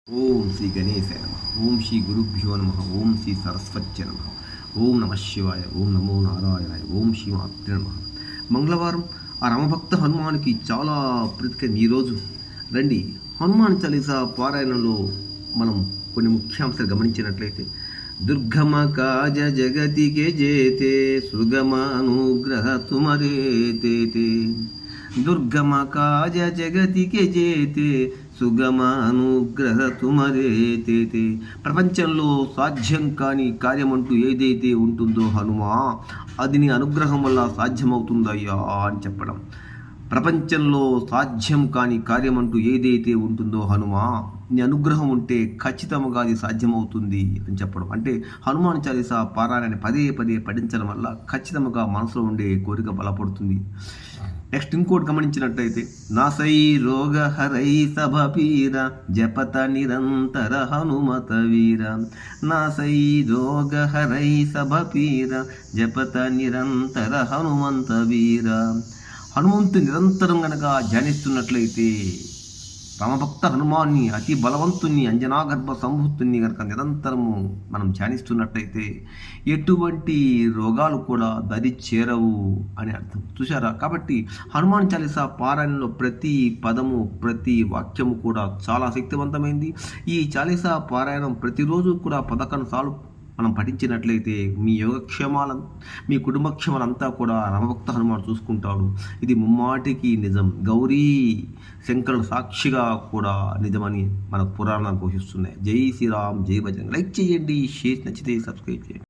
ఓం శ్రీ గణేశాయ నమ. ఓం శ్రీ గురుభ్యో నమ. ఓం శ్రీ సరస్వత్య నమ. ఓం నమ శివాయ. ఓం నమో నారాయణాయ. ఓం శ్రీ మాత్రే నమ. మంగళవారం ఆ రామభక్త హనుమానికి చాలా ప్రీతికరం ఈరోజు. రండి, హనుమాన్ చాలీసా పారాయణంలో మనం కొన్ని ముఖ్యాంశాలు గమనించినట్లయితే, దుర్గమ కాజ జగతికే జేతే సుగమ అనుగ్రహ తుమరే తేతే. దుర్గమ కాజ జగతికే జేతే సుగమ అనుగ్రహ తుమరే తేతే. ప్రపంచంలో సాధ్యం కాని కార్యమంటూ ఏదైతే ఉంటుందో హనుమా, అది నీ అనుగ్రహం వల్ల సాధ్యమవుతుందయ్యా అని చెప్పడం. ప్రపంచంలో సాధ్యం కాని కార్యమంటూ ఏదైతే ఉంటుందో హనుమా, నీ అనుగ్రహం ఉంటే ఖచ్చితంగా అది సాధ్యమవుతుంది అని చెప్పడం. అంటే హనుమాన్ చాలీసా పారాయణాన్ని పదే పదే పఠించడం వల్ల ఖచ్చితంగా మనసులో ఉండే కోరిక బలపడుతుంది. నెక్స్ట్ ఇంకోటి గమనించినట్లయితే, నాసై రోగ హరై సభ పీర జపత నిరంతర హనుమత వీర. నాసై రోగ హరై సభ పీర జపత నిరంతర హనుమంత వీర. హనుమంతు నిరంతరం గనక ధ్యానిస్తున్నట్లయితే, రామభక్త హనుమాన్ని, అతి బలవంతుణ్ణి, అంజనాగర్భ సంభూతుణ్ణి కనుక నిరంతరము మనం ధ్యానిస్తున్నట్లయితే ఎటువంటి రోగాలు కూడా దరి చేరవు అని అర్థం. చూసారా? కాబట్టి హనుమాన్ చాలీసా పారాయణలో ప్రతి పదము, ప్రతి వాక్యము కూడా చాలా శక్తివంతమైంది. ఈ చాలీసా పారాయణం ప్రతిరోజు కూడా 11 సార్లు మనం పఠించినట్లయితే మీ యోగక్షేమాలను, మీ కుటుంబక్షేమాలంతా కూడా రామభక్త హనుమాన్ చూసుకుంటాడు. ఇది ముమ్మాటికి నిజం. గౌరీ శంకరుడు సాక్షిగా కూడా నిజమని మన పురాణాలు ఘోషిస్తున్నాయి. జై శ్రీరామ్, జై భజన్. లైక్ చేయండి, షేర్ నచ్చితే సబ్స్క్రైబ్ చేయండి.